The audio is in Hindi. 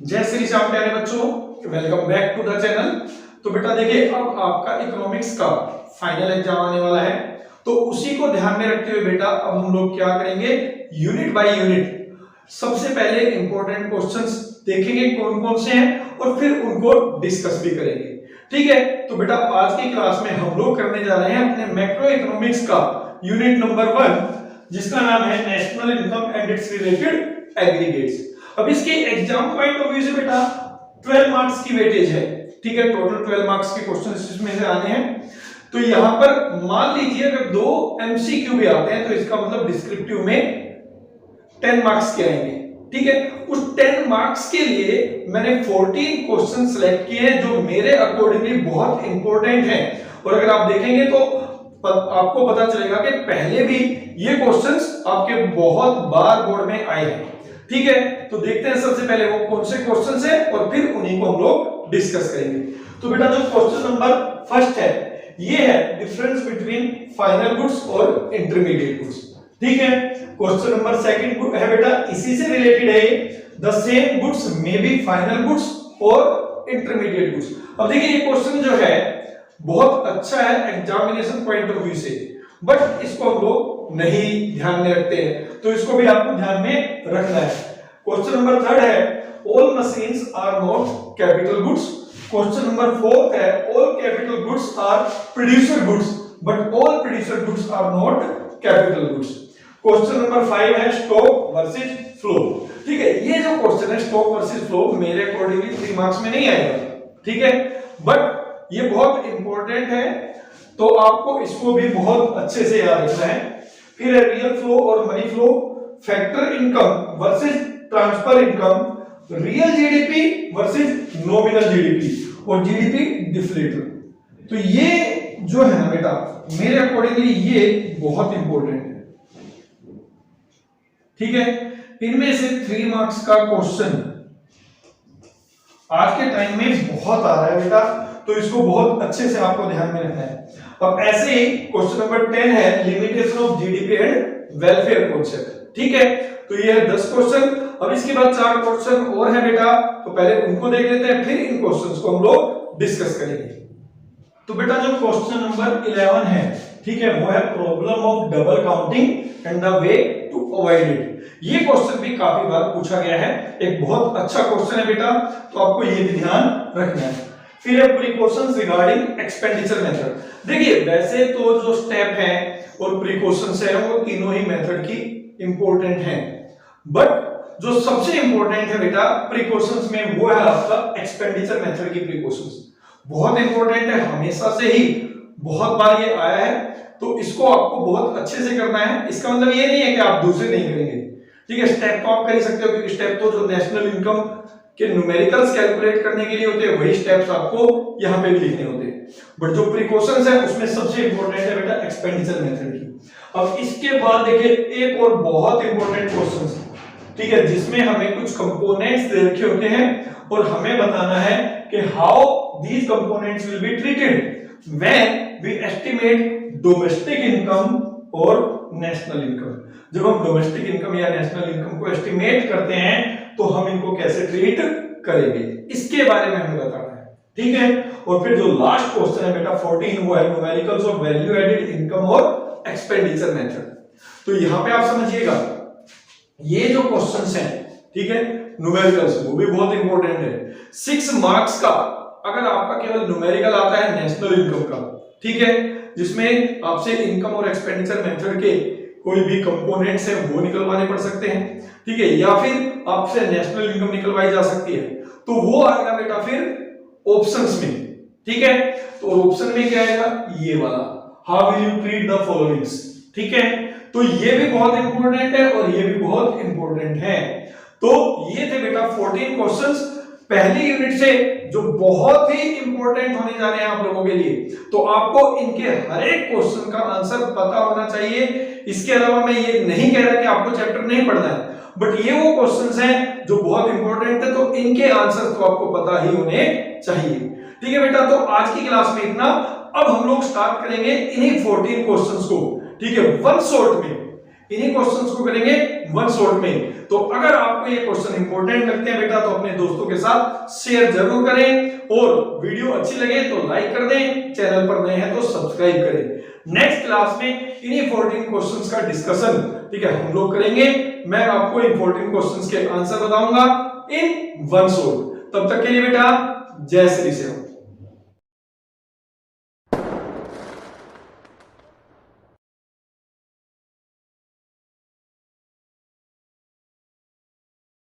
जय श्री श्याम प्यारे बच्चों, welcome back to the channel. तो बेटा देखिए, अब आपका इकोनॉमिक्स का फाइनल एग्जाम आने वाला है, तो उसी को ध्यान में रखते हुए बेटा अब हम लोग क्या करेंगे, यूनिट बाय यूनिट सबसे पहले इंपॉर्टेंट क्वेश्चंस देखेंगे कौन कौन से हैं और फिर उनको डिस्कस भी करेंगे। ठीक है, तो बेटा आज की क्लास में हम लोग करने जा रहे हैं अपने मैक्रो इकोनॉमिक्स का यूनिट नंबर 1, जिसका नाम है national income and it's related aggregates. अब इसके एग्जाम पॉइंट ऑफ व्यू से बेटा 12 मार्क्स की वेटेज है। ठीक है, टोटल 12 मार्क्स के क्वेश्चन इसमें से आने हैं। तो यहां पर मान लीजिए अगर 2 एमसीक्यू भी आते हैं तो इसका मतलब डिस्क्रिप्टिव में 10 मार्क्स के आएंगे। ठीक है, उस 10 मार्क्स के लिए मैंने 14 क्वेश्चन सिलेक्ट किए हैं जो मेरे अकॉर्डिंगली बहुत इंपॉर्टेंट हैं। और अगर आप देखेंगे तो आपको पता चलेगा कि पहले भी ये क्वेश्चंस आपके बहुत बार बोर्ड में आए हैं। ठीक है, तो देखते हैं सबसे पहले वो कौन से क्वेश्चंस हैं और फिर उन्हीं को हम लोग डिस्कस करेंगे। तो बेटा जो क्वेश्चन नंबर फर्स्ट है ये है डिफरेंस बिटवीन फाइनल गुड्स और इंटरमीडिएट गुड्स। ठीक है, क्वेश्चन नंबर सेकंड है बेटा इसी से रिलेटेड है, the same goods may be final goods और इंटरमीडिएट गुड्स। अब देखिए ये क्वेश्चन जो है बहुत अच्छा है एग्जामिनेशन पॉइंट ऑफ व्यू से, बट इसको हम लोग नहीं ध्यान में रखते हैं, तो इसको भी आपको ध्यान में रखना है। क्वेश्चन नंबर थर्ड है all machines are not capital goods. Question number fourth है all capital goods are producer goods but all producer goods are not capital goods. Question number 5 है स्टॉक वर्सेस फ्लो। ठीक है, ये जो क्वेश्चन है स्टॉक वर्सेस फ्लो मेरे अकॉर्डिंगली 3 मार्क्स में नहीं आएगा। ठीक है, बट ये बहुत इंपॉर्टेंट है, तो आपको इसको भी बहुत अच्छे से याद रखना है। फिर है रियल फ्लो और money flow, factor income versus transfer income, real GDP versus nominal GDP और जीडीपी डिफ्लेटर। तो ये जो है ना बेटा मेरे अकॉर्डिंगली ये बहुत इंपॉर्टेंट है। ठीक है, इनमें से 3 मार्क्स का क्वेश्चन आज के टाइम में बहुत आ रहा है बेटा, तो इसको बहुत अच्छे से आपको ध्यान में रखना है। अब ऐसे ही क्वेश्चन नंबर 10 है limitation of GDP and welfare concept. ठीक है, तो ये है 10 क्वेश्चन। अब इसके बाद 4 क्वेश्चन और है बेटा, तो पहले उनको देख लेते हैं, फिर इन क्वेश्चंस को हम लोग डिस्कस करेंगे। तो बेटा जो क्वेश्चन नंबर 11 है, ठीक है, वो है problem of double counting and the way to avoid it. ये क्वेश्चन भी काफी बार पूछा गया है, एक बहुत अच्छा क्वेश्चन है बेटा, तो आपको ये भी ध्यान रखना है। फिर है प्रिकॉशंस रिगार्डिंग एक्सपेंडिचर मेथड। देखिए वैसे तो जो स्टेप है और प्रिकॉशंस है वो तीनों ही मेथड की इंपॉर्टेंट हैं, बट जो सबसे इंपॉर्टेंट है बेटा प्रिकॉशंस में वो है आपका एक्सपेंडिचर मेथड की प्रिकॉशंस। बहुत इंपॉर्टेंट है, हमेशा से ही बहुत बार ये आया है, तो इसको आपको बहुत अच्छे से करना है। इसका मतलब ये नहीं है कि आप दूसरे नहीं करेंगे। ठीक है, स्टेप तो आप कर ही सकते हो, क्योंकि स्टेप तो जो नेशनल इनकम के न्यूमेरिकल्स कैलकुलेट करने के लिए होते हैं वही स्टेप्स आपको यहाँ पे भी लिखने होते हैं, बट जो प्रिकॉशंस है उसमें सबसे इंपॉर्टेंट है बेटा एक्सपेंडिचर मेथड की। अब इसके बाद देखिए एक और बहुत इंपॉर्टेंट क्वेश्चन, ठीक है, जिसमें हमें कुछ कंपोनेंट्स दे रखे होते हैं और हमें बताना है कि how these components will be treated when we estimate domestic income और नेशनल इनकम। जब हम डोमेस्टिक इनकम या नेशनल इनकम को एस्टिमेट करते हैं तो हम इनको कैसे ट्रीट करेंगे, इसके बारे में हमें बताना है। ठीक है, और फिर जो लास्ट क्वेश्चन है बेटा 14 वो है numericals of value added income और एक्सपेंडिचर मेथड। तो यहां पे आप समझिएगा ये जो क्वेश्चंस हैं, ठीक है, न्यूमेरिकल्स वो भी बहुत इंपॉर्टेंट है। 6 मार्क्स का अगर आपका केवल न्यूमेरिकल आता है नेशनल इनकम का, ठीक है, जिसमें आपसे इनकम और एक्सपेंडिचर मेथड के कोई भी कंपोनेंट्स हैं वो निकलवाने पड़ सकते हैं, ठीक है, या फिर आपसे नेशनल इनकम निकलवाई जा सकती है, तो वो आएगा बेटा फिर ऑप्शंस में। ठीक है, तो ऑप्शन में क्या आएगा, ये वाला, how will you treat the followings. ठीक है, तो ये भी बहुत इंपॉर्टेंट है और ये भी बहुत इंपॉर्टेंट है। तो ये थे बेटा 14 क्वेश्चंस पहली यूनिट से, जो बहुत ही इंपॉर्टेंट होने जा रहे हैं आप लोगों के लिए। तो आपको इनके हर एक क्वेश्चन का आंसर पता होना चाहिए। इसके अलावा मैं ये नहीं कह रहा कि आपको चैप्टर नहीं पढ़ना है, बट ये वो क्वेश्चंस हैं जो बहुत इंपॉर्टेंट है, तो इनके आंसर तो आपको पता ही होने चाहिए। ठीक है बेटा, तो आज की क्लास में इतना। अब हम लोग स्टार्ट करेंगे इन्हीं 14 क्वेश्चंस को, ठीक है, वन शॉट में इन्हीं क्वेश्चंस को करेंगे वन शॉट में। तो अगर आपको ये क्वेश्चन इंपॉर्टेंट लगते हैं बेटा तो अपने दोस्तों के साथ शेयर जरूर करें, और वीडियो अच्छी लगे तो लाइक कर दें, चैनल पर नए हैं तो सब्सक्राइब करें। नेक्स्ट क्लास में इन्हीं 14 क्वेश्चंस का डिस्कशन, ठीक है, हम लोग करेंगे। मैं आपको इन 14 क्वेश्चंस के आंसर बताऊंगा इन वन शॉट। तब तक के लिए बेटा जय श्री श्याम।